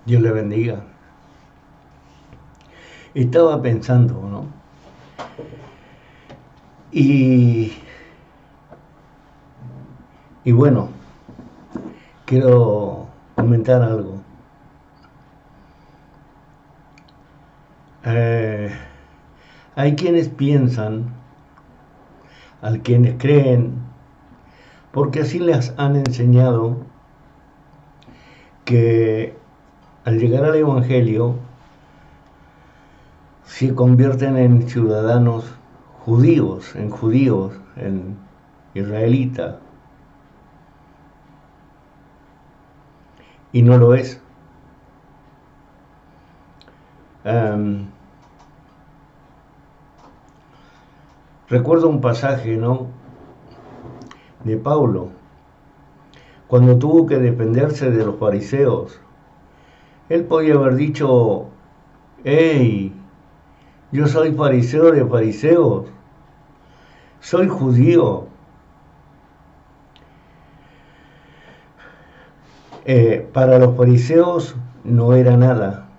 Dios le bendiga. Estaba pensando, ¿no? Y, y bueno, quiero comentar algo. Eh, Hay quienes piensan, hay quienes creen, porque así les han enseñado que al llegar al Evangelio se convierten en ciudadanos judíos, en israelitas, y no lo es. Um, Recuerdo un pasaje, ¿no?, de Pablo, cuando tuvo que defenderse de los fariseos. Él podía haber dicho: hey, yo soy fariseo de fariseos, soy judío. Para los fariseos no era nada,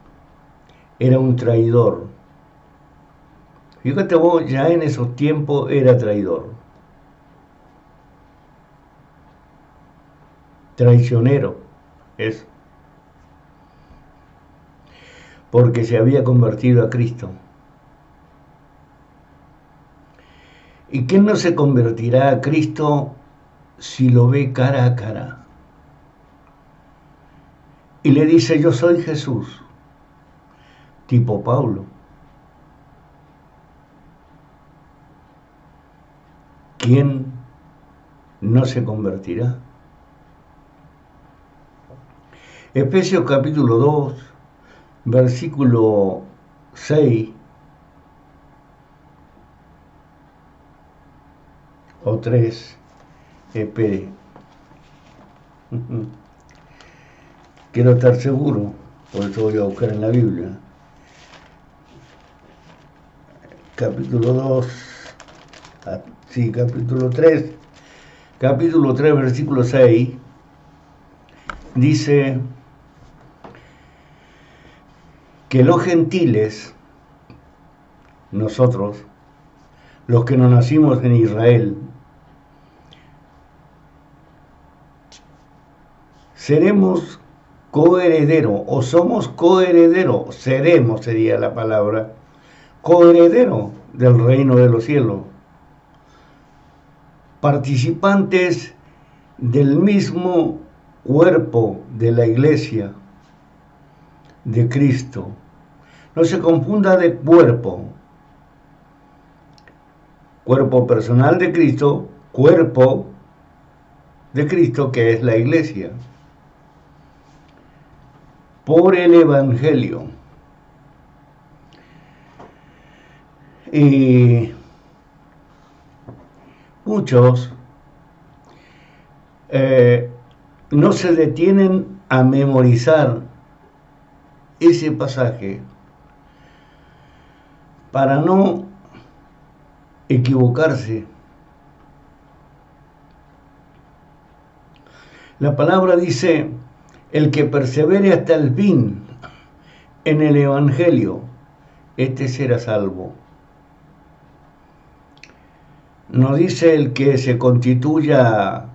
era un traidor. Fíjate vos, ya en esos tiempos era traidor, traicionero, es porque se había convertido a Cristo. ¿Y quién no se convertirá a Cristo si lo ve cara a cara? Y le dice: yo soy Jesús, tipo Pablo. ¿Quién no se convertirá? Efesios capítulo 2, versículo 6 o 3. Espere. Quiero estar seguro, por eso voy a buscar en la Biblia. Capítulo 2, sí, capítulo 3, versículo 6, dice que los gentiles, nosotros, los que no nacimos en Israel, seremos coheredero, o somos coheredero, seremos sería la palabra, coheredero del reino de los cielos, participantes del mismo cuerpo de la iglesia de Cristo. No se confunda de cuerpo personal de Cristo, cuerpo de Cristo, que es la iglesia, por el Evangelio. Y muchos no se detienen a memorizar ese pasaje para no equivocarse. La palabra dice: el que persevere hasta el fin en el Evangelio, este será salvo. No dice el que se constituya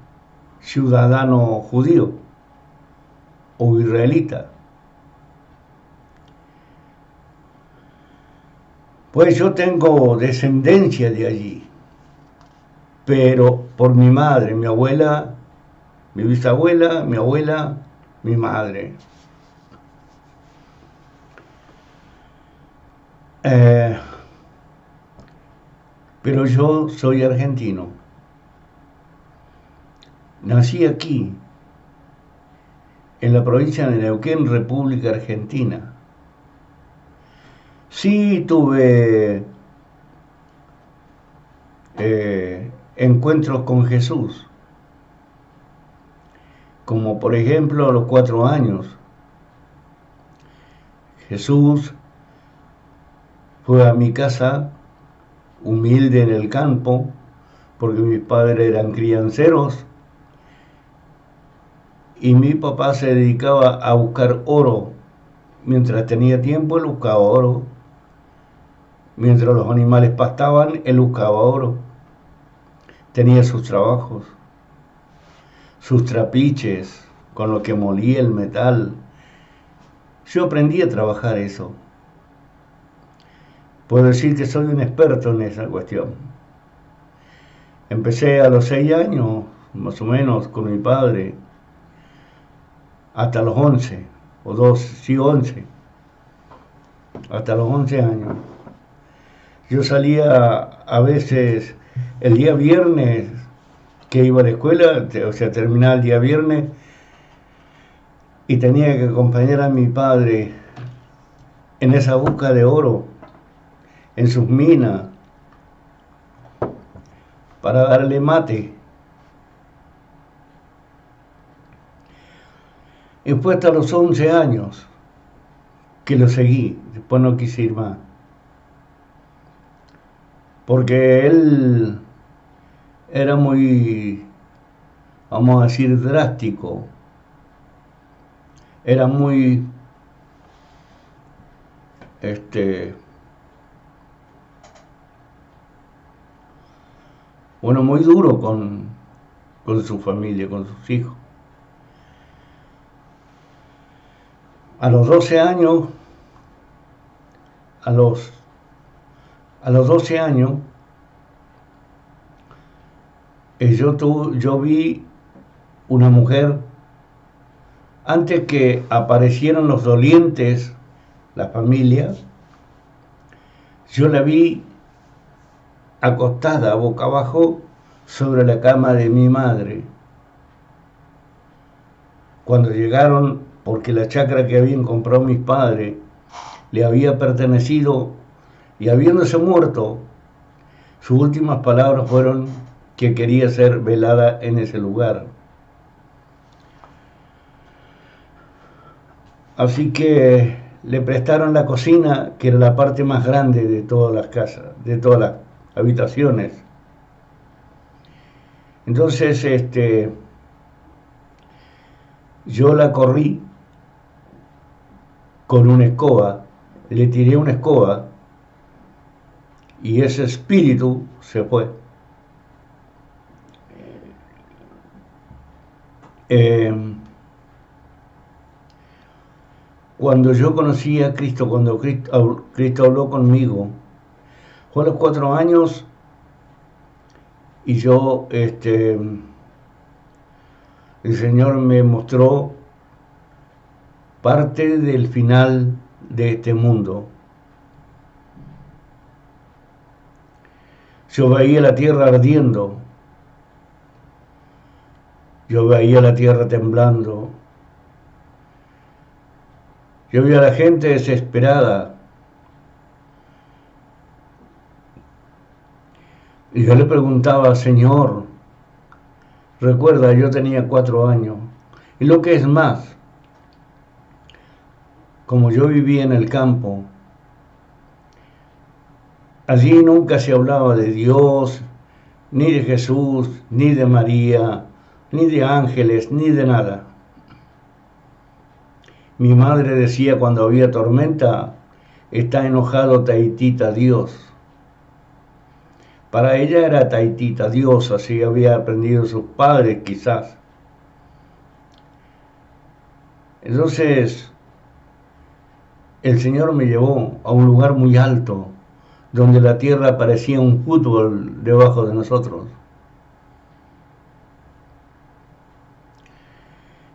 ciudadano judío o israelita. Pues yo tengo descendencia de allí, pero por mi madre, mi abuela, mi bisabuela, mi abuela, mi madre. Pero yo soy argentino. Nací aquí, en la provincia de Neuquén, República Argentina. Sí tuve encuentros con Jesús, como por ejemplo a los 4 años. Jesús fue a mi casa, humilde en el campo, porque mis padres eran crianceros, y mi papá se dedicaba a buscar oro Mientras tenía tiempo, él buscaba oro. Mientras los animales pastaban, él buscaba oro. Tenía sus trabajos, sus trapiches, con lo que molía el metal. Yo aprendí a trabajar eso. Puedo decir que soy un experto en esa cuestión. Empecé a los 6 años, más o menos, con mi padre, hasta los 11, o 12, sí, 11, hasta los 11 años. Yo salía a veces el día viernes que iba a la escuela, o sea, terminaba el día viernes y tenía que acompañar a mi padre en esa busca de oro, en sus minas, para darle mate. Y fue hasta los 11 años que lo seguí, después no quise ir más. Porque él era muy, vamos a decir, drástico. Era muy, bueno, muy duro con su familia, con sus hijos. A los 12 años, a los 12 años, yo vi una mujer, antes que aparecieran los dolientes, la familia, yo la vi acostada boca abajo sobre la cama de mi madre. Cuando llegaron, porque la chacra que habían comprado mis padres le había pertenecido, y habiéndose muerto, sus últimas palabras fueron que quería ser velada en ese lugar. Así que le prestaron la cocina, que era la parte más grande de todas las casas, de todas las habitaciones. Entonces, yo la corrí con una escoba, le tiré una escoba y ese espíritu se fue. Cuando yo conocí a Cristo, cuando Cristo habló conmigo, fue a los 4 años y yo, el Señor me mostró parte del final de este mundo. Yo veía la tierra ardiendo, yo veía la tierra temblando, yo veía a la gente desesperada. Y yo le preguntaba, Señor, recuerda, yo tenía 4 años. Y lo que es más, como yo vivía en el campo, allí nunca se hablaba de Dios, ni de Jesús, ni de María, ni de ángeles, ni de nada. Mi madre decía cuando había tormenta, está enojado Taitita Dios. Para ella era Taitita Dios, así había aprendido sus padres quizás. Entonces, el Señor me llevó a un lugar muy alto, donde la tierra parecía un fútbol debajo de nosotros.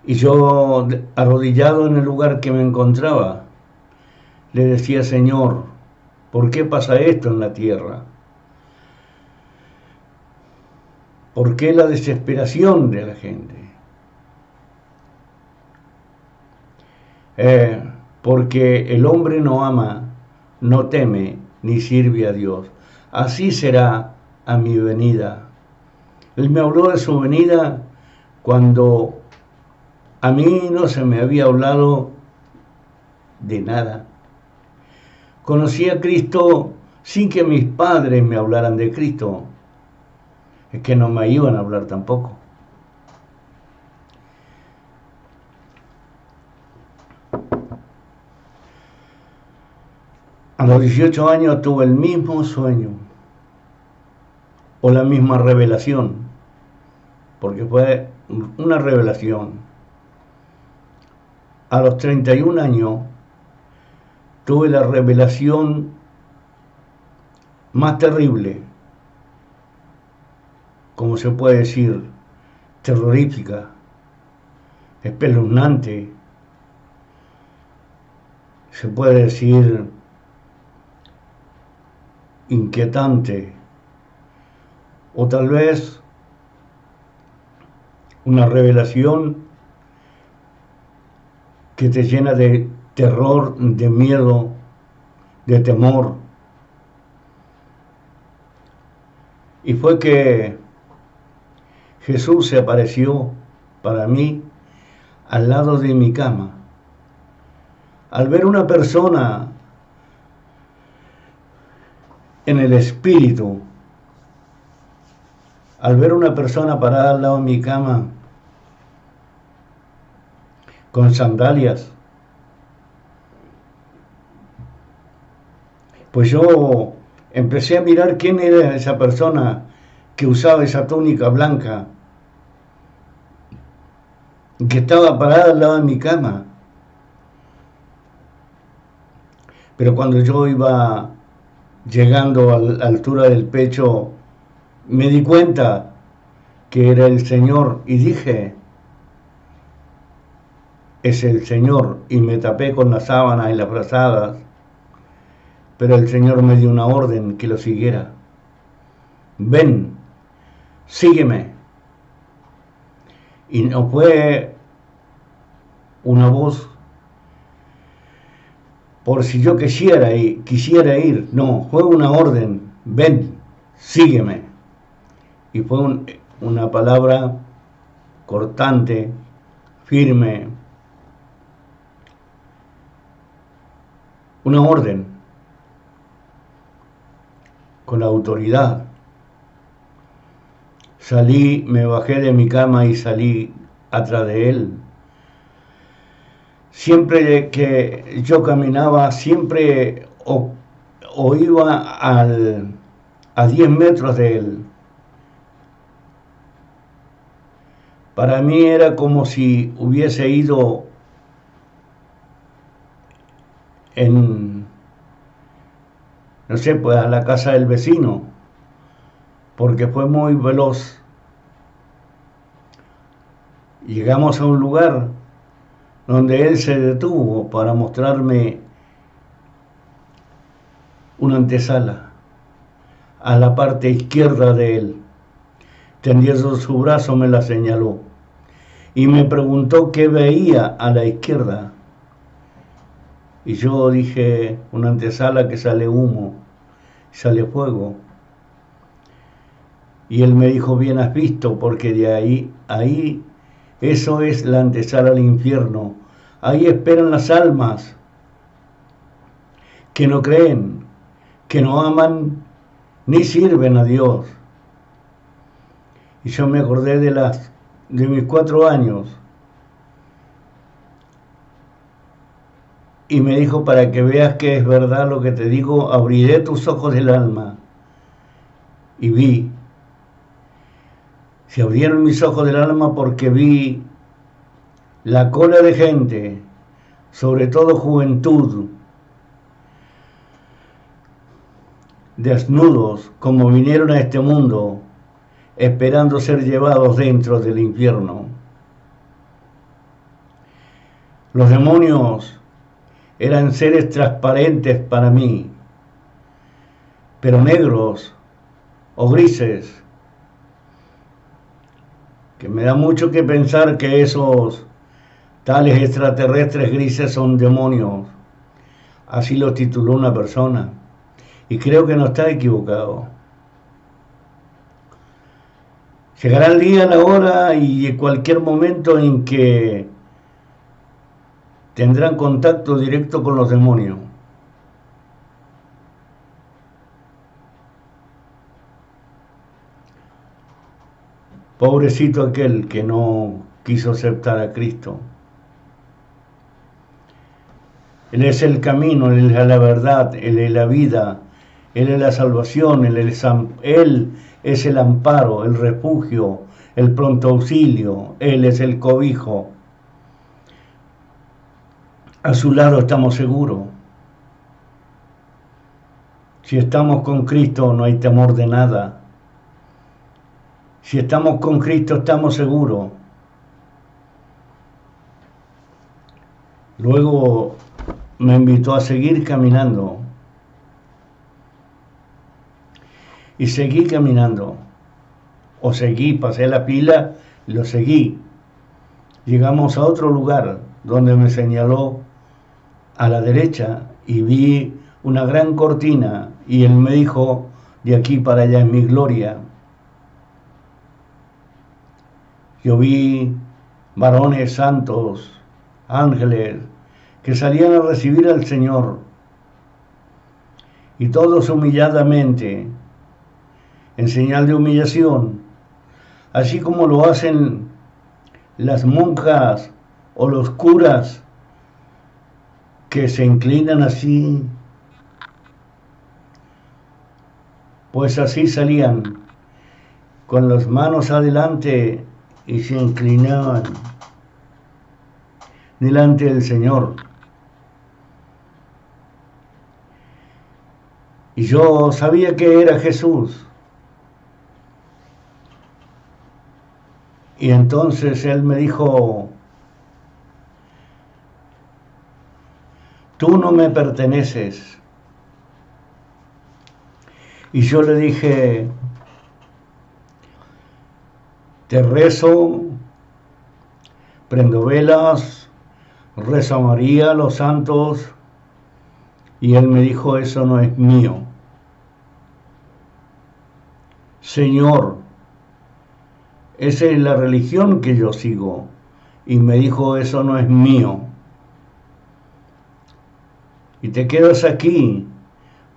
Y yo, arrodillado en el lugar que me encontraba, le decía, Señor, ¿por qué pasa esto en la tierra? ¿Por qué la desesperación de la gente? Porque el hombre no ama, no teme, ni sirve a Dios. Así será a mi venida. Él me habló de su venida cuando a mí no se me había hablado de nada. Conocí a Cristo sin que mis padres me hablaran de Cristo. Es que no me iban a hablar tampoco. A los 18 años tuve el mismo sueño o la misma revelación, porque fue una revelación. A los 31 años tuve la revelación más terrible, como se puede decir, terrorífica, espeluznante, se puede decir inquietante, o tal vez una revelación que te llena de terror, de miedo, de temor. Y fue que Jesús se apareció para mí al lado de mi cama. Al ver una persona en el espíritu, al ver una persona parada al lado de mi cama con sandalias, pues yo empecé a mirar quién era esa persona que usaba esa túnica blanca, que estaba parada al lado de mi cama. Pero cuando yo iba llegando a la altura del pecho, me di cuenta que era el Señor y dije, es el Señor, y me tapé con las sábanas y las frazadas, pero el Señor me dio una orden que lo siguiera. Ven, sígueme. Y no fue una voz por si yo quisiera ir, no, fue una orden, ven, sígueme. Y fue una palabra cortante, firme, una orden con autoridad. Salí, me bajé de mi cama y salí atrás de él. Siempre que yo caminaba, siempre o iba a 10 metros de él. Para mí era como si hubiese ido no sé, pues a la casa del vecino, porque fue muy veloz. Llegamos a un lugar donde él se detuvo para mostrarme una antesala a la parte izquierda de él. Tendiendo su brazo me la señaló y me preguntó qué veía a la izquierda. Y yo dije, una antesala que sale humo, sale fuego. Y él me dijo, bien has visto, porque de ahí, eso es la antesala al infierno. Ahí esperan las almas que no creen, que no aman ni sirven a Dios. Y yo me acordé de mis 4 años. Y me dijo, para que veas que es verdad lo que te digo, abriré tus ojos del alma. Y vi. Se abrieron mis ojos del alma porque vi la cola de gente, sobre todo juventud, desnudos, como vinieron a este mundo, esperando ser llevados dentro del infierno. Los demonios eran seres transparentes para mí, pero negros o grises, que me da mucho que pensar que esos tales extraterrestres grises son demonios. Así lo tituló una persona, y creo que no está equivocado. Llegará el día, la hora y cualquier momento en que tendrán contacto directo con los demonios. Pobrecito aquel que no quiso aceptar a Cristo. Él es el camino, Él es la verdad, Él es la vida, Él es la salvación, Él es el amparo, el refugio, el pronto auxilio, Él es el cobijo. A su lado estamos seguros. Si estamos con Cristo no hay temor de nada. Si estamos con Cristo estamos seguros. Luego me invitó a seguir caminando. Y seguí caminando. Pasé la pila y lo seguí. Llegamos a otro lugar donde me señaló a la derecha y vi una gran cortina y él me dijo, de aquí para allá es mi gloria. Yo vi varones santos, ángeles, que salían a recibir al Señor y todos humilladamente, en señal de humillación, así como lo hacen las monjas o los curas que se inclinan así, pues así salían con las manos adelante y se inclinaban delante del Señor. Y yo sabía que era Jesús. Y entonces él me dijo, tú no me perteneces. Y yo le dije, te rezo, prendo velas, rezo a María, los santos. Y él me dijo, eso no es mío. Señor, esa es la religión que yo sigo. Y me dijo, eso no es mío. Y te quedas aquí,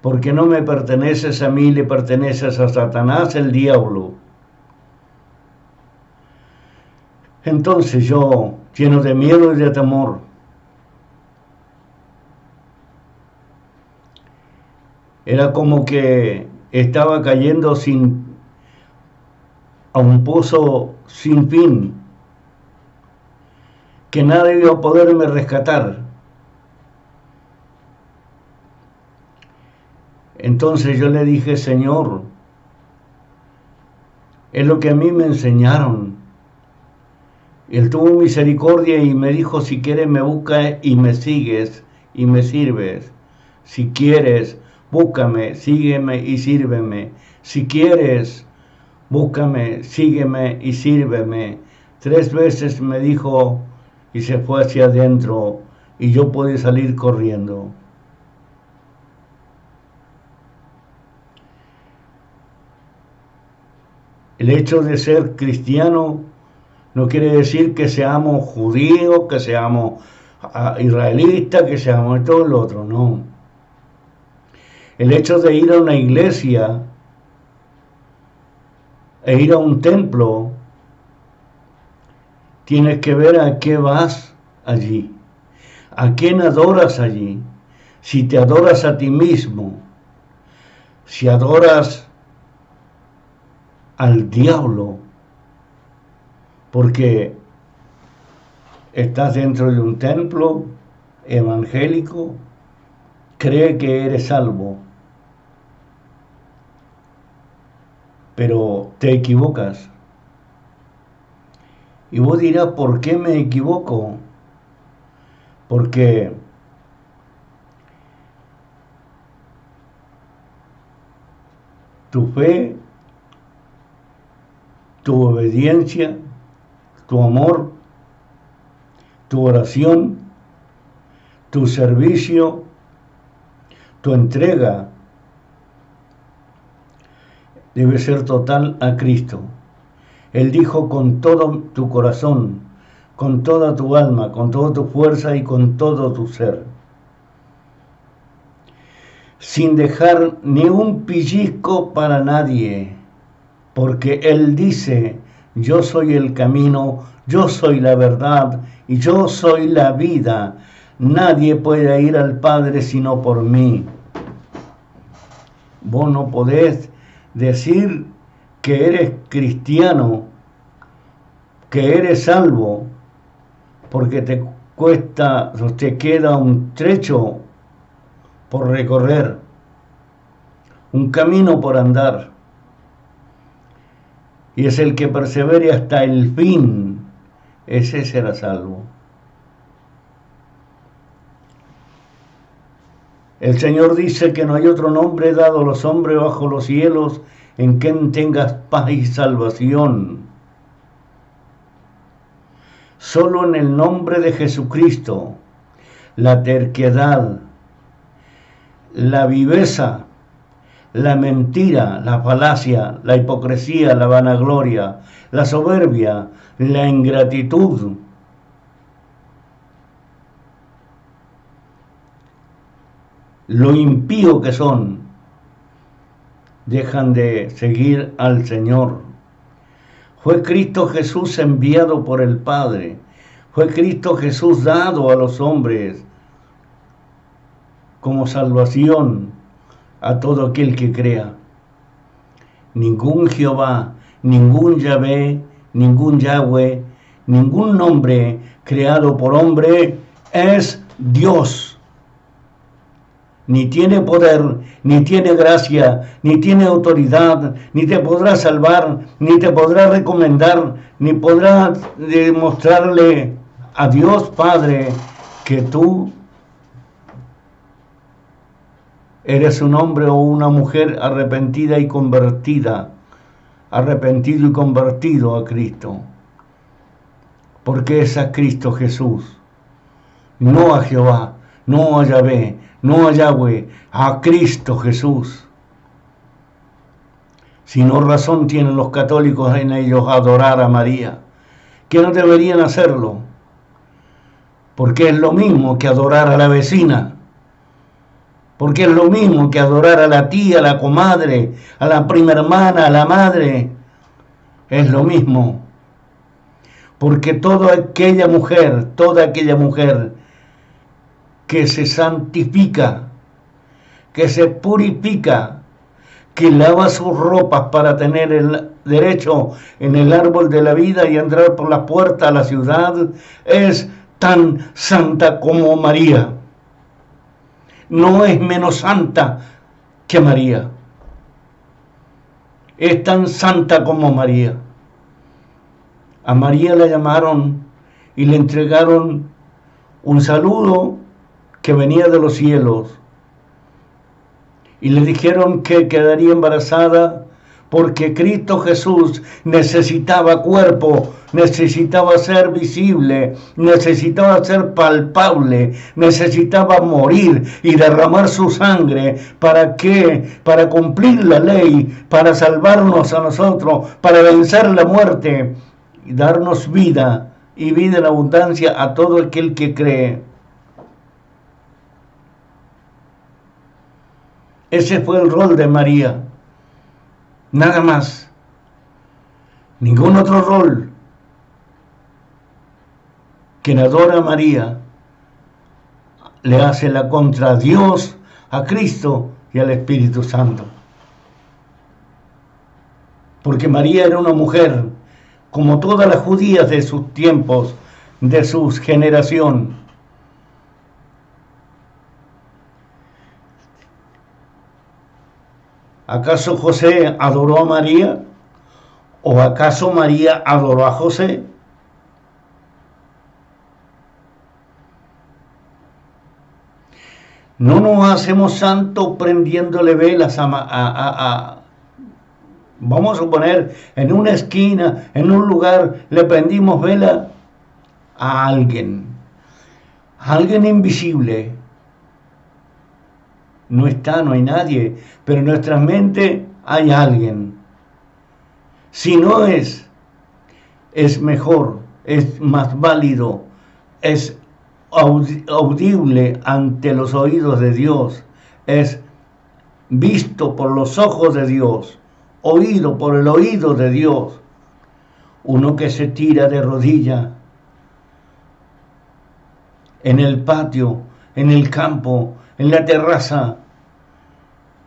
porque no me perteneces a mí, le perteneces a Satanás, el diablo. Entonces yo, lleno de miedo y de temor, era como que estaba cayendo a un pozo sin fin, que nadie iba a poderme rescatar. Entonces yo le dije, Señor, es lo que a mí me enseñaron. Él tuvo misericordia y me dijo, si quieres me buscas y me sigues y me sirves. Si quieres, búscame, sígueme y sírveme. Si quieres, búscame, sígueme y sírveme. 3 veces me dijo y se fue hacia adentro y yo pude salir corriendo. El hecho de ser cristiano no quiere decir que seamos judíos, que seamos israelitas, que seamos todo lo otro, no. El hecho de ir a una iglesia e ir a un templo, tienes que ver a qué vas allí, a quién adoras allí. Si te adoras a ti mismo, si adoras al diablo, porque estás dentro de un templo evangélico, cree que eres salvo, pero te equivocas. Y vos dirás, ¿por qué me equivoco? Porque tu fe, tu obediencia, tu amor, tu oración, tu servicio, tu entrega debe ser total a Cristo. Él dijo, con todo tu corazón, con toda tu alma, con toda tu fuerza y con todo tu ser, sin dejar ni un pellizco para nadie, porque Él dice, yo soy el camino, yo soy la verdad y yo soy la vida. Nadie puede ir al Padre sino por mí. Vos no podés decir que eres cristiano, que eres salvo, porque te queda un trecho por recorrer, un camino por andar. Y es el que persevere hasta el fin, ese será salvo. El Señor dice que no hay otro nombre dado a los hombres bajo los cielos en quien tengas paz y salvación. Solo en el nombre de Jesucristo, la terquedad, la viveza, la mentira, la falacia, la hipocresía, la vanagloria, la soberbia, la ingratitud, lo impío que son, dejan de seguir al Señor. Fue Cristo Jesús enviado por el Padre. Fue Cristo Jesús dado a los hombres como salvación a todo aquel que crea. Ningún Jehová, ningún Yahvé, ningún Yahweh, ningún nombre creado por hombre es Dios. Ni tiene poder, ni tiene gracia, ni tiene autoridad, ni te podrá salvar, ni te podrá recomendar, ni podrá demostrarle a Dios Padre que tú eres un hombre o una mujer arrepentida y convertida, arrepentido y convertido a Cristo. Porque es a Cristo Jesús, no a Jehová, no a Yahvé, no a Yahweh, a Cristo Jesús. Si no razón tienen los católicos en ellos adorar a María, que no deberían hacerlo, porque es lo mismo que adorar a la vecina, porque es lo mismo que adorar a la tía, a la comadre, a la prima hermana, a la madre, es lo mismo, porque toda aquella mujer que se santifica, que se purifica, que lava sus ropas para tener el derecho en el árbol de la vida y entrar por la puerta a la ciudad, es tan santa como María. No es menos santa que María. Es tan santa como María. A María la llamaron y le entregaron un saludo que venía de los cielos, y le dijeron que quedaría embarazada porque Cristo Jesús necesitaba cuerpo, necesitaba ser visible, necesitaba ser palpable, necesitaba morir y derramar su sangre. ¿Para qué? Para cumplir la ley, para salvarnos a nosotros, para vencer la muerte y darnos vida y vida en abundancia a todo aquel que cree. Ese fue el rol de María. Nada más. Ningún otro rol. Quien adora a María le hace la contra a Dios, a Cristo y al Espíritu Santo. Porque María era una mujer, como todas las judías de sus tiempos, de su generación. ¿Acaso José adoró a María? ¿O acaso María adoró a José? No nos hacemos santos prendiéndole velas vamos a suponer, en una esquina, en un lugar, le prendimos vela a alguien invisible. No está, no hay nadie, pero en nuestra mente hay alguien. Si no es mejor, es más válido, es audible ante los oídos de Dios, es visto por los ojos de Dios, oído por el oído de Dios. Uno que se tira de rodilla en el patio, en el campo, en la terraza,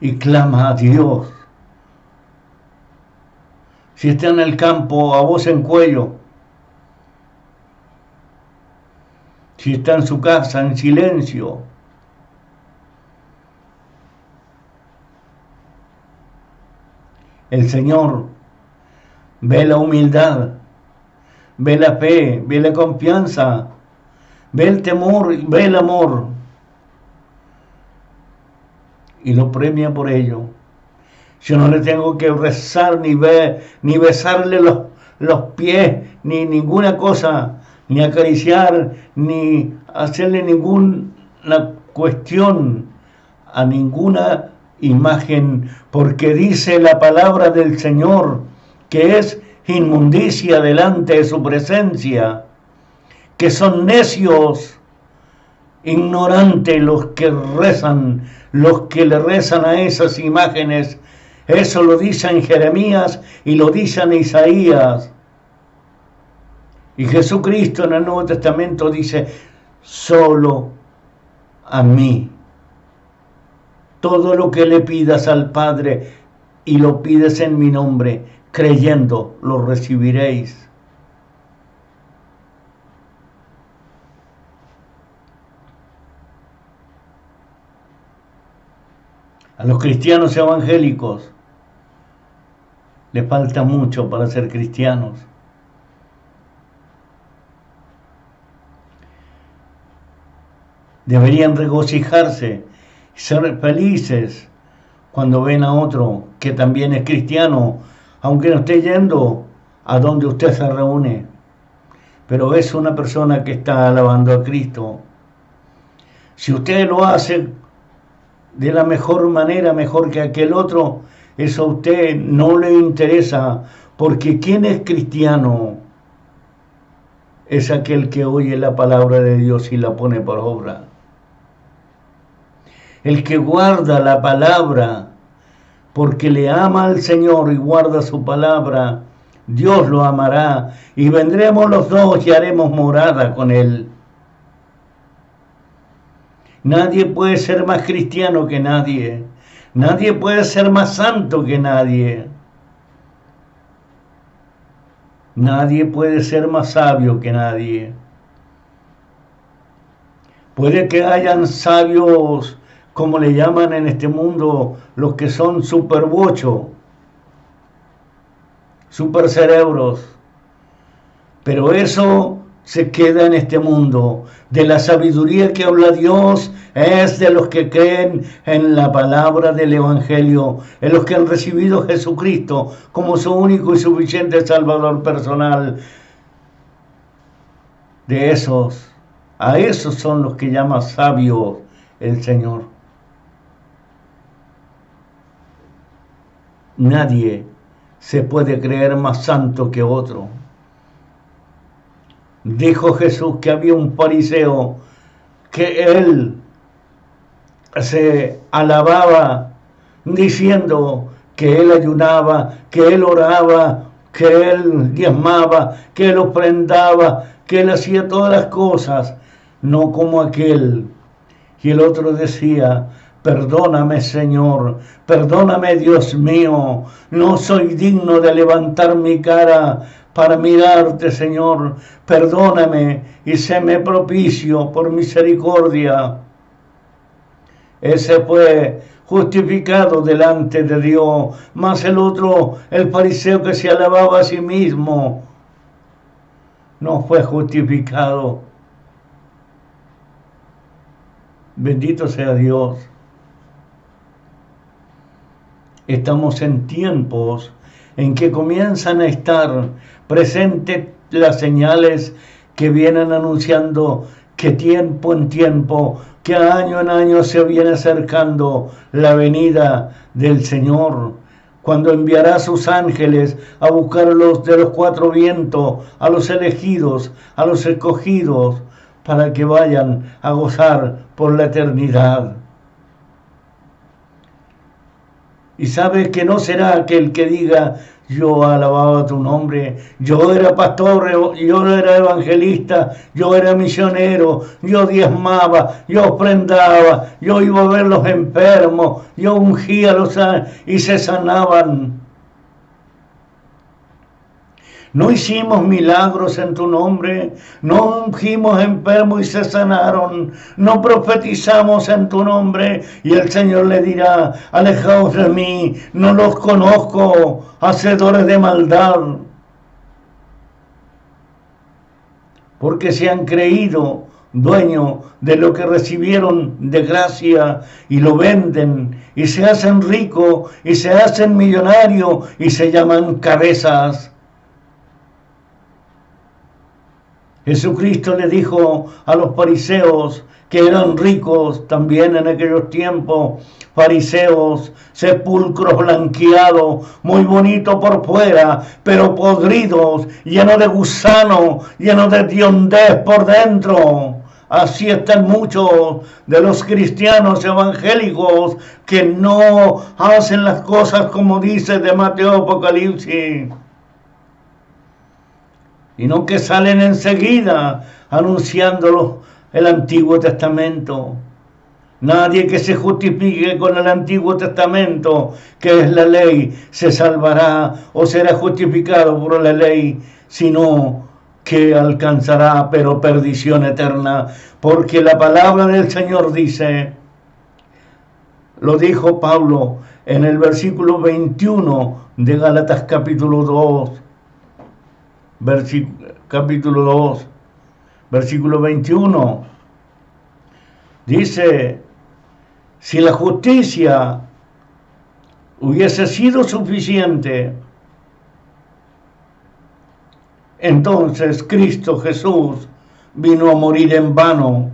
y clama a Dios. Si está en el campo, a voz en cuello. Si está en su casa, en silencio. El Señor ve la humildad, ve la fe, ve la confianza, ve el temor, ve el amor. Y lo premia por ello. Yo no le tengo que rezar ni besarle los pies, ni ninguna cosa, ni acariciar, ni hacerle ninguna cuestión a ninguna imagen, porque dice la palabra del Señor que es inmundicia delante de su presencia, que son necios, ignorantes los que rezan, los que le rezan a esas imágenes. Eso lo dice en Jeremías y lo dice en Isaías. Y Jesucristo en el Nuevo Testamento dice: solo a mí. Todo lo que le pidas al Padre y lo pides en mi nombre, creyendo, lo recibiréis. A los cristianos evangélicos les falta mucho para ser cristianos. Deberían regocijarse y ser felices cuando ven a otro que también es cristiano, aunque no esté yendo a donde usted se reúne, pero es una persona que está alabando a Cristo. Si usted lo hace de la mejor manera, mejor que aquel otro, eso a usted no le interesa, porque quien es cristiano es aquel que oye la palabra de Dios y la pone por obra. El que guarda la palabra porque le ama al Señor y guarda su palabra, Dios lo amará y vendremos los dos y haremos morada con él. Nadie puede ser más cristiano que nadie. Nadie puede ser más santo que nadie. Nadie puede ser más sabio que nadie. Puede que hayan sabios, como le llaman en este mundo, los que son superbocho, supercerebros, pero eso se queda en este mundo. De la sabiduría que habla Dios es de los que creen en la palabra del Evangelio, en los que han recibido a Jesucristo como su único y suficiente Salvador personal. De esos, a esos son los que llama sabios el Señor. Nadie se puede creer más santo que otro. Dijo Jesús que había un fariseo que él se alababa diciendo que él ayunaba, que él oraba, que él diezmaba, que él ofrendaba, que él hacía todas las cosas, no como aquel. Y el otro decía: perdóname, Señor, perdóname, Dios mío, no soy digno de levantar mi cara para mirarte, Señor, perdóname y séme propicio por misericordia. Ese fue justificado delante de Dios, mas el otro, el fariseo que se alababa a sí mismo, no fue justificado. Bendito sea Dios. Estamos en tiempos en que comienzan a estar presentes las señales que vienen anunciando que tiempo en tiempo, que año en año se viene acercando la venida del Señor, cuando enviará a sus ángeles a buscar a los de los cuatro vientos, a los elegidos, a los escogidos, para que vayan a gozar por la eternidad. Y sabe que no será aquel que diga: yo alababa tu nombre. Yo era pastor, yo era evangelista, yo era misionero, yo diezmaba, yo ofrendaba, yo iba a ver los enfermos, yo ungía a los y se sanaban. No hicimos milagros en tu nombre, no ungimos enfermos y se sanaron, no profetizamos en tu nombre. Y el Señor le dirá: alejaos de mí, no los conozco, hacedores de maldad. Porque se han creído dueños de lo que recibieron de gracia y lo venden y se hacen ricos y se hacen millonarios y se llaman cabezas. Jesucristo le dijo a los fariseos, que eran ricos también en aquellos tiempos, fariseos, sepulcros blanqueados, muy bonitos por fuera, pero podridos, llenos de gusano, llenos de hediondez por dentro. Así están muchos de los cristianos evangélicos que no hacen las cosas como dice de Mateo Apocalipsis, sino que salen enseguida anunciándolo el Antiguo Testamento. Nadie que se justifique con el Antiguo Testamento, que es la ley, se salvará o será justificado por la ley, sino que alcanzará pero perdición eterna. Porque la palabra del Señor dice, lo dijo Pablo en el versículo 21 de Gálatas capítulo 2, capítulo 2, versículo 21, dice: si la justicia hubiese sido suficiente, entonces Cristo Jesús vino a morir en vano.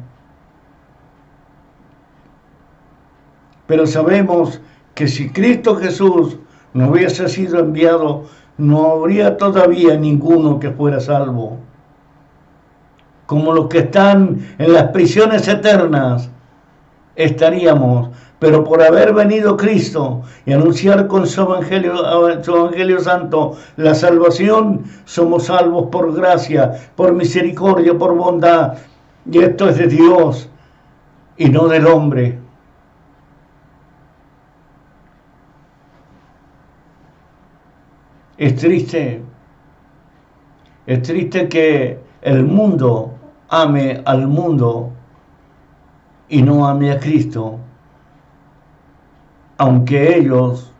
Pero sabemos que si Cristo Jesús no hubiese sido enviado, no habría todavía ninguno que fuera salvo. Como los que están en las prisiones eternas estaríamos, pero por haber venido Cristo y anunciar con su evangelio santo la salvación, somos salvos por gracia, por misericordia, por bondad. Y esto es de Dios y no del hombre. Es triste que el mundo ame al mundo y no ame a Cristo, aunque ellos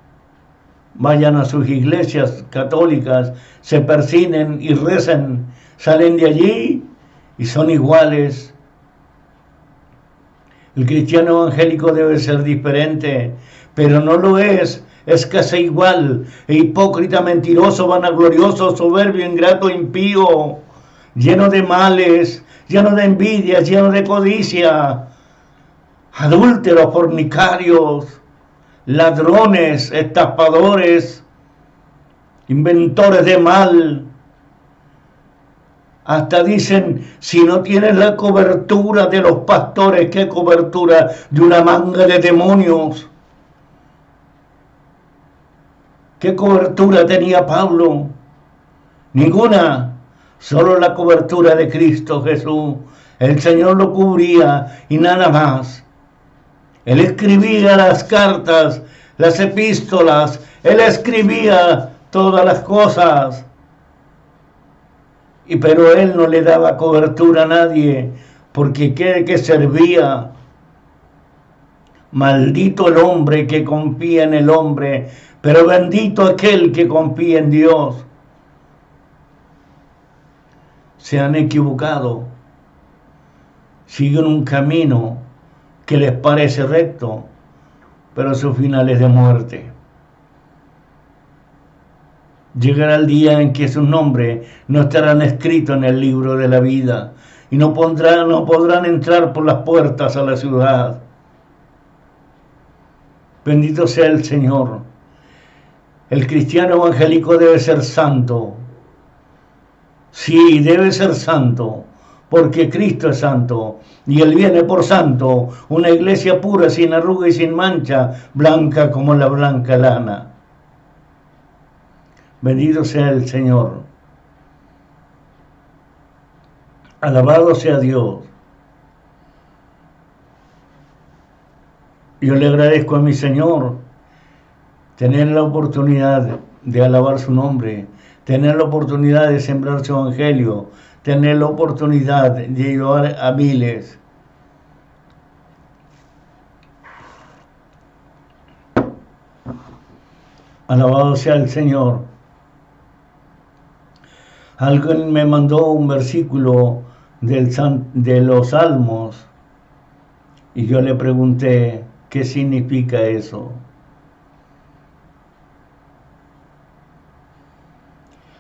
vayan a sus iglesias católicas, se persinen y recen, salen de allí y son iguales. El cristiano evangélico debe ser diferente, pero no lo es casi igual, hipócrita, mentiroso, vanaglorioso, soberbio, ingrato, impío, lleno de males, lleno de envidia, lleno de codicia, adúlteros, fornicarios, ladrones, estafadores, inventores de mal. Hasta dicen, si no tienes la cobertura de los pastores, ¿qué cobertura? De una manga de demonios. ¿Qué cobertura tenía Pablo? Ninguna, solo la cobertura de Cristo Jesús. El Señor lo cubría y nada más. Él escribía las cartas, las epístolas, Él escribía todas las cosas. Pero Él no le daba cobertura a nadie, porque ¿qué servía? Maldito el hombre que confía en el hombre, pero bendito aquel que confía en Dios. Se han equivocado, siguen un camino que les parece recto, pero su final es de muerte. Llegará el día en que sus nombres no estarán escritos en el libro de la vida y no podrán entrar por las puertas a la ciudad. Bendito sea el Señor. El cristiano evangélico debe ser santo. Sí, debe ser santo, porque Cristo es santo, y Él viene por santo, una iglesia pura, sin arruga y sin mancha, blanca como la blanca lana. Bendito sea el Señor. Alabado sea Dios. Yo le agradezco a mi Señor tener la oportunidad de alabar su nombre, tener la oportunidad de sembrar su evangelio, tener la oportunidad de llevar a miles. Alabado sea el Señor. Alguien me mandó un versículo de los Salmos y yo le pregunté, ¿qué significa eso?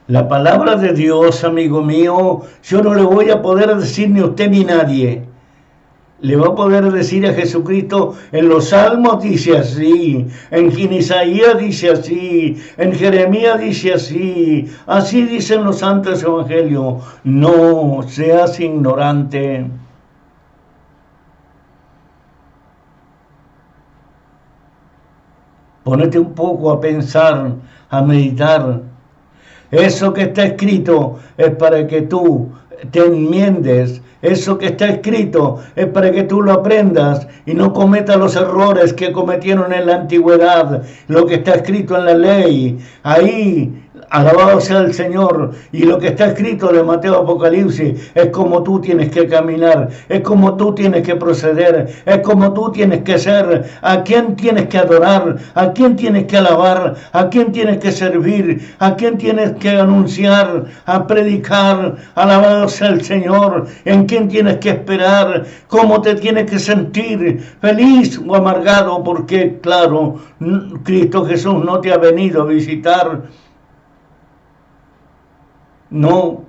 La palabra de Dios, amigo mío, yo no le voy a poder decir ni a usted ni a nadie. Le va a poder decir a Jesucristo, en los Salmos dice así, en Isaías dice así, en Jeremías dice así dicen los santos evangelios. No seas ignorante. Ponete un poco a pensar, a meditar. Eso que está escrito es para que tú te enmiendes. Eso que está escrito es para que tú lo aprendas y no cometas los errores que cometieron en la antigüedad. Lo que está escrito en la ley, ahí, alabado sea el Señor. Y lo que está escrito de Mateo Apocalipsis es como tú tienes que caminar, es como tú tienes que proceder, es como tú tienes que ser, a quién tienes que adorar, a quién tienes que alabar, a quién tienes que servir, a quién tienes que anunciar, a predicar. Alabado sea el Señor. En quién tienes que esperar, cómo te tienes que sentir, feliz o amargado, porque claro, Cristo Jesús no te ha venido a visitar. No.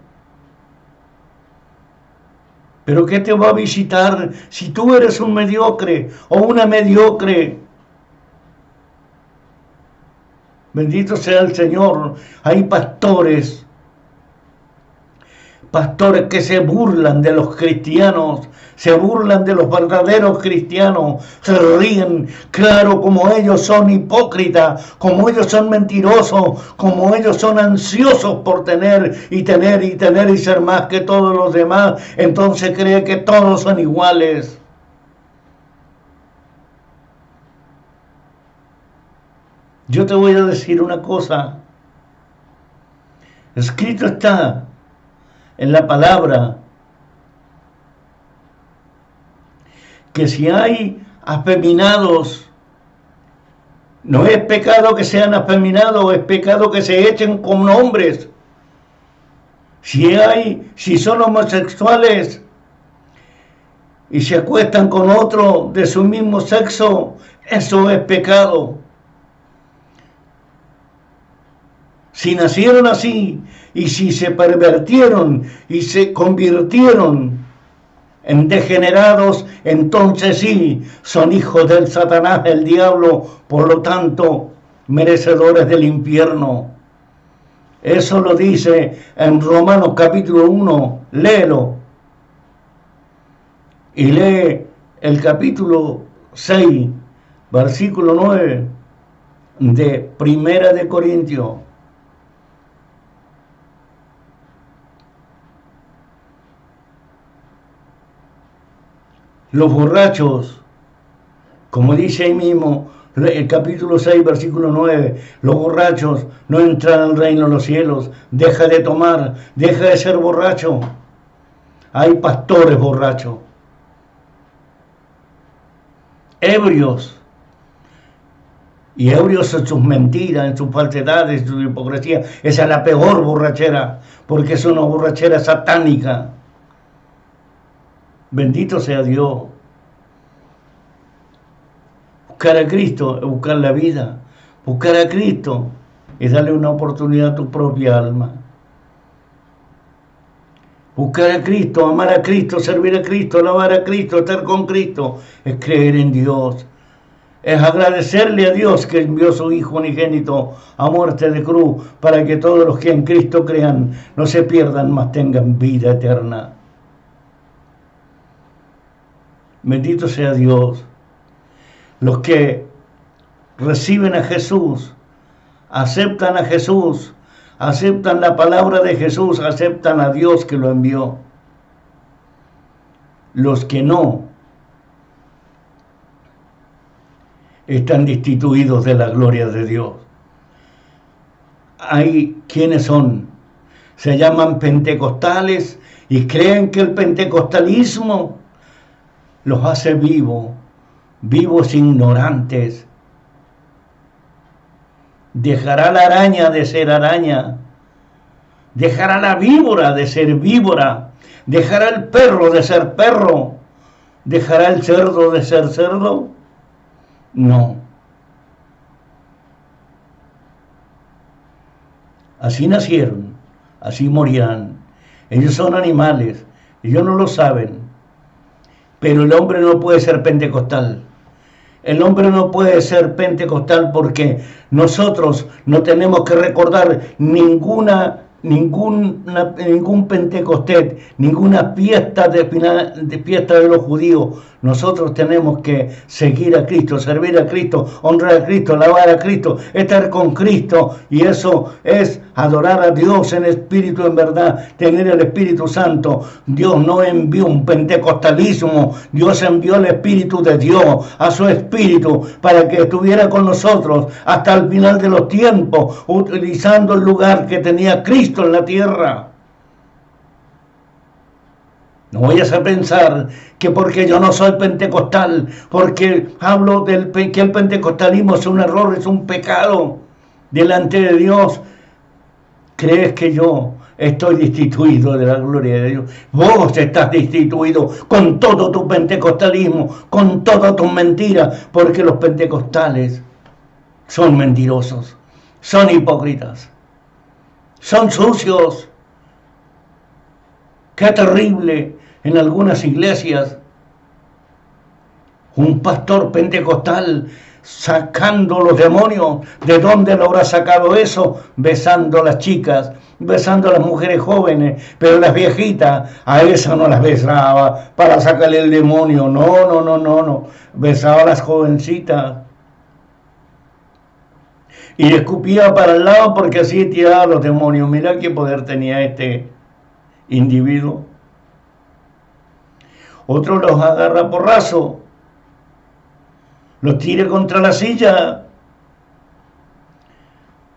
Pero ¿qué te va a visitar si tú eres un mediocre o una mediocre? Bendito sea el Señor. Hay pastores que se burlan de los cristianos, se burlan de los verdaderos cristianos, se ríen, claro, como ellos son hipócritas, como ellos son mentirosos, como ellos son ansiosos por tener y ser más que todos los demás, entonces cree que todos son iguales. Yo te voy a decir una cosa, escrito está en la palabra que si hay afeminados, no es pecado que sean afeminados, es pecado que se echen con hombres. Si son homosexuales y se acuestan con otro de su mismo sexo, eso es pecado. Si nacieron así y si se pervertieron y se convirtieron en degenerados, entonces sí, son hijos del Satanás, del diablo, por lo tanto, merecedores del infierno. Eso lo dice en Romanos capítulo 1, léelo. Y lee el capítulo 6, versículo 9 de Primera de Corintios. Los borrachos, como dice ahí mismo, el capítulo 6, versículo 9, los borrachos no entran al reino de los cielos. Deja de tomar, deja de ser borracho. Hay pastores borrachos, ebrios, y ebrios en sus mentiras, en sus falsedades, en su hipocresía. Esa es la peor borrachera, porque es una borrachera satánica. Bendito sea Dios. Buscar a Cristo es buscar la vida. Buscar a Cristo es darle una oportunidad a tu propia alma. Buscar a Cristo, amar a Cristo, servir a Cristo, alabar a Cristo, estar con Cristo, es creer en Dios. Es agradecerle a Dios que envió a su Hijo unigénito a muerte de cruz para que todos los que en Cristo crean no se pierdan, mas tengan vida eterna. Bendito sea Dios. Los que reciben a Jesús, aceptan a Jesús, aceptan la palabra de Jesús, aceptan a Dios que lo envió. Los que no están destituidos de la gloria de Dios. Hay quienes se llaman pentecostales y creen que el pentecostalismo los hace vivos ignorantes. Dejará la araña de ser araña, dejará la víbora de ser víbora, dejará el perro de ser perro, dejará el cerdo de ser cerdo. No. Así nacieron, así morirán. Ellos son animales, ellos no lo saben. Pero el hombre no puede ser pentecostal. El hombre no puede ser pentecostal porque nosotros no tenemos que recordar ningún Pentecostés, ninguna fiesta de los judíos. Nosotros tenemos que seguir a Cristo, servir a Cristo, honrar a Cristo, alabar a Cristo, estar con Cristo, y eso es adorar a Dios en espíritu, en verdad, tener el Espíritu Santo. Dios no envió un pentecostalismo, Dios envió el Espíritu de Dios, a su Espíritu, para que estuviera con nosotros hasta el final de los tiempos, utilizando el lugar que tenía Cristo en la tierra. No vayas a pensar que porque yo no soy pentecostal, porque hablo que el pentecostalismo es un error, es un pecado delante de Dios, crees que yo estoy destituido de la gloria de Dios. Vos estás destituido con todo tu pentecostalismo, con todas tus mentiras, porque los pentecostales son mentirosos, son hipócritas, son sucios. Qué terrible en algunas iglesias un pastor pentecostal sacando los demonios. ¿De dónde lo habrá sacado eso? Besando a las chicas, besando a las mujeres jóvenes, pero las viejitas, a esas no las besaba para sacarle el demonio. No. Besaba a las jovencitas y le escupía para el lado porque así tiraba los demonios. Mira qué poder tenía este individuo. Otro los agarra a porrazo, los tira contra la silla.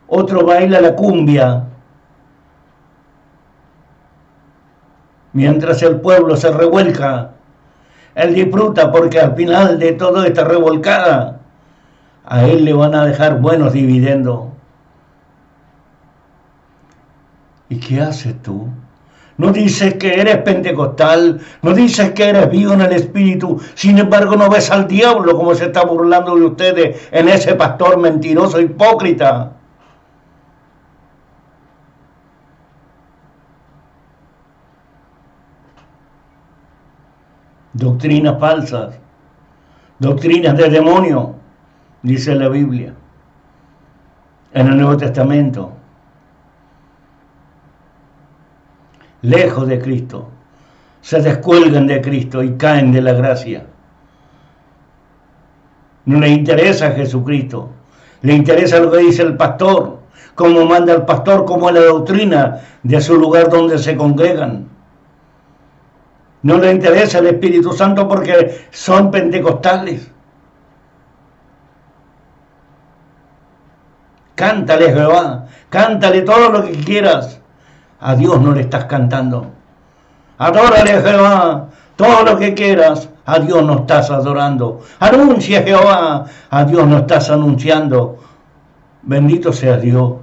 Otro baila la cumbia, mientras el pueblo se revuelca. Él disfruta porque al final de toda esta revolcada, a él le van a dejar buenos dividendos. ¿Y qué haces tú? No dices que eres pentecostal, no dices que eres vivo en el Espíritu, sin embargo no ves al diablo como se está burlando de ustedes en ese pastor mentiroso, hipócrita. Doctrinas falsas, doctrinas de demonio, dice la Biblia, en el Nuevo Testamento. Lejos de Cristo, se descuelgan de Cristo y caen de la gracia. No les interesa Jesucristo, le interesa lo que dice el pastor, cómo manda el pastor, cómo es la doctrina de su lugar donde se congregan. No les interesa el Espíritu Santo porque son pentecostales. Cántale a Jehová, cántale todo lo que quieras. A Dios no le estás cantando. Adórale a Jehová todo lo que quieras. A Dios no estás adorando. Anuncia a Jehová. A Dios no estás anunciando. Bendito sea Dios.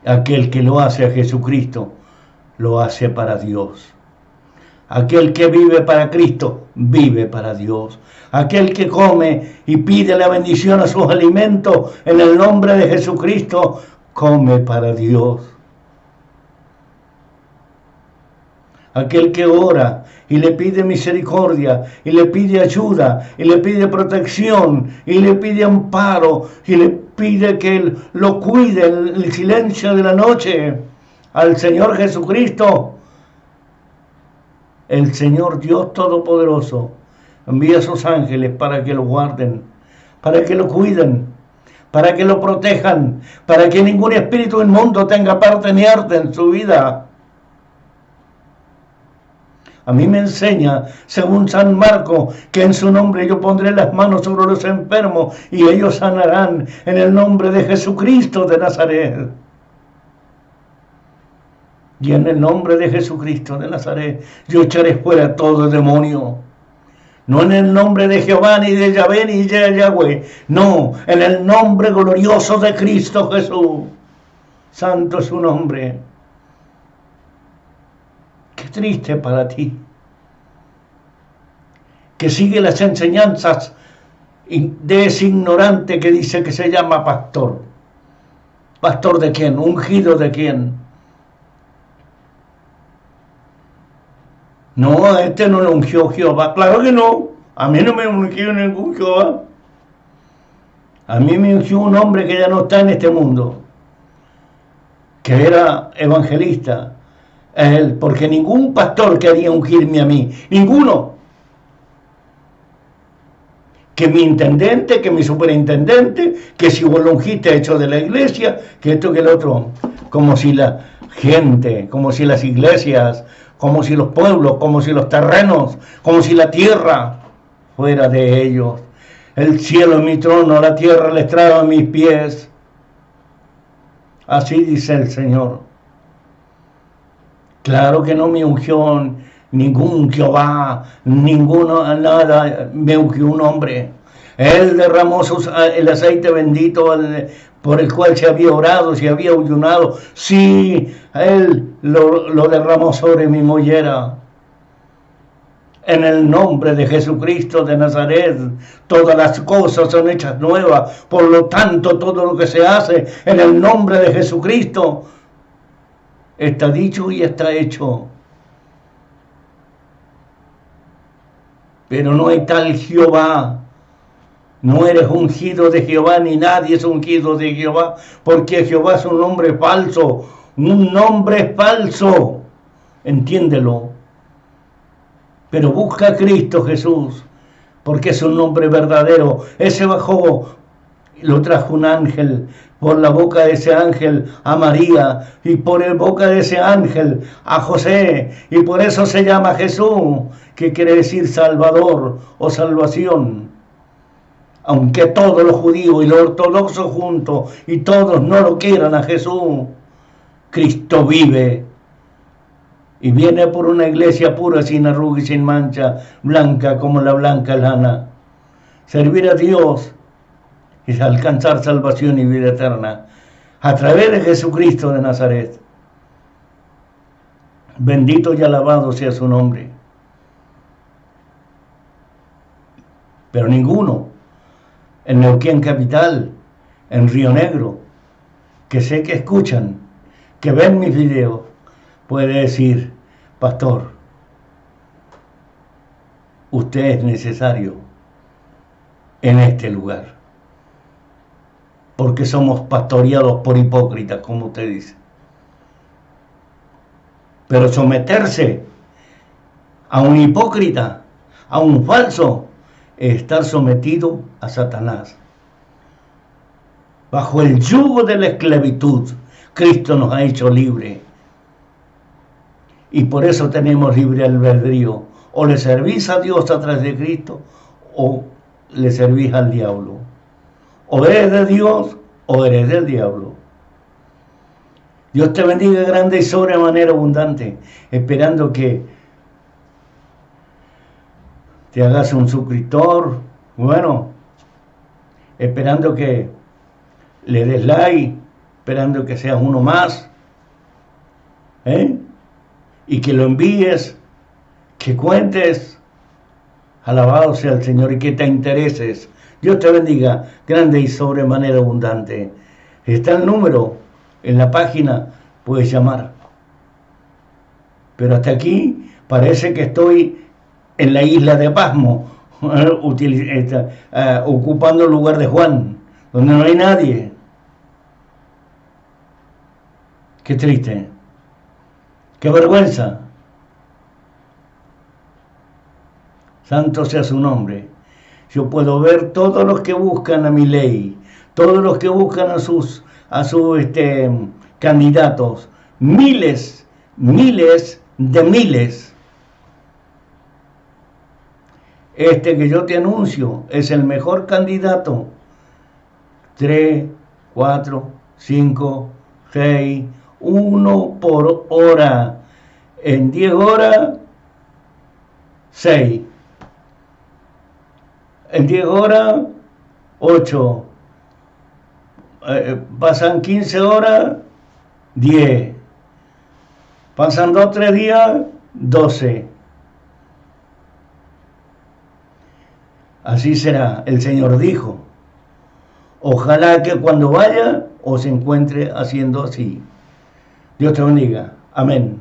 Aquel que lo hace a Jesucristo, lo hace para Dios. Aquel que vive para Cristo, vive para Dios. Aquel que come y pide la bendición a sus alimentos en el nombre de Jesucristo, come para Dios. Aquel que ora y le pide misericordia, y le pide ayuda, y le pide protección, y le pide amparo, y le pide que Él lo cuide en el silencio de la noche, al Señor Jesucristo, el Señor Dios Todopoderoso envía a sus ángeles para que lo guarden, para que lo cuiden, para que lo protejan, para que ningún espíritu inmundo tenga parte ni arte en su vida. A mí me enseña, según San Marcos, que en su nombre yo pondré las manos sobre los enfermos y ellos sanarán en el nombre de Jesucristo de Nazaret. Y en el nombre de Jesucristo de Nazaret yo echaré fuera todo demonio. No en el nombre de Jehová, ni de Yahvé, ni de Yahweh. No, en el nombre glorioso de Cristo Jesús. Santo es su nombre. Qué triste para ti, que sigue las enseñanzas de ese ignorante que dice que se llama pastor. ¿Pastor de quién? ¿Ungido de quién? No, a este no le ungió Jehová. Claro que no. A mí no me ungió ningún Jehová. A mí me ungió un hombre que ya no está en este mundo, que era evangelista. Él, porque ningún pastor quería ungirme a mí. Ninguno. Que mi intendente, que mi superintendente, que si vos lo ungiste hecho de la iglesia, que esto, que el otro. Como si la gente, como si las iglesias, como si los pueblos, como si los terrenos, como si la tierra fuera de ellos. El cielo es mi trono, la tierra el estrado de mis pies. Así dice el Señor. Claro que no me ungió ningún Jehová, ninguno, nada, me ungió un hombre. Él derramó el aceite bendito por el cual se había orado, se había ayunado. Sí, Él lo derramó sobre mi mollera. En el nombre de Jesucristo de Nazaret, todas las cosas son hechas nuevas. Por lo tanto, todo lo que se hace en el nombre de Jesucristo está dicho y está hecho. Pero no hay tal Jehová. No eres ungido de Jehová, ni nadie es ungido de Jehová, porque Jehová es un nombre falso. Un nombre falso. Entiéndelo. Pero busca a Cristo Jesús, porque es un nombre verdadero. Ese bajó, lo trajo un ángel, por la boca de ese ángel a María, y por la boca de ese ángel a José, y por eso se llama Jesús, que quiere decir Salvador o salvación. Aunque todos los judíos y los ortodoxos juntos, y todos no lo quieran a Jesús, Cristo vive. Y viene por una iglesia pura, sin arruga y sin mancha, blanca como la blanca lana. Servir a Dios es alcanzar salvación y vida eterna a través de Jesucristo de Nazaret. Bendito y alabado sea su nombre. Pero ninguno en Neuquén Capital, en Río Negro, que sé que escuchan, que ven mis videos, puede decir: pastor, usted es necesario en este lugar, porque somos pastoreados por hipócritas, como usted dice. Pero someterse a un hipócrita, a un falso, es estar sometido a Satanás. Bajo el yugo de la esclavitud, Cristo nos ha hecho libres. Y por eso tenemos libre albedrío. O le servís a Dios a través de Cristo, o le servís al diablo. O eres de Dios, o eres del diablo. Dios te bendiga grande y sobremanera abundante, esperando que te hagas un suscriptor, bueno, esperando que le des like, esperando que seas uno más, y que lo envíes, que cuentes. Alabado sea el Señor, y que te intereses. Dios te bendiga grande y sobremanera abundante. Está el número en la página, puedes llamar. Pero hasta aquí parece que estoy en la isla de Pasmo, ocupando el lugar de Juan, donde no hay nadie. Qué triste, qué vergüenza. Santo sea su nombre. Yo puedo ver todos los que buscan a mi ley, Todos los que buscan a sus candidatos, miles de miles. Este que yo te anuncio es el mejor candidato. 3, 4, 5, 6, 1 por hora. En 10 horas, 6. En 10 horas, 8. Pasan 15 horas, 10. Pasan 2 o 3 días, 12. Así será, el Señor dijo. Ojalá que cuando vaya os encuentre haciendo así. Dios te bendiga. Amén.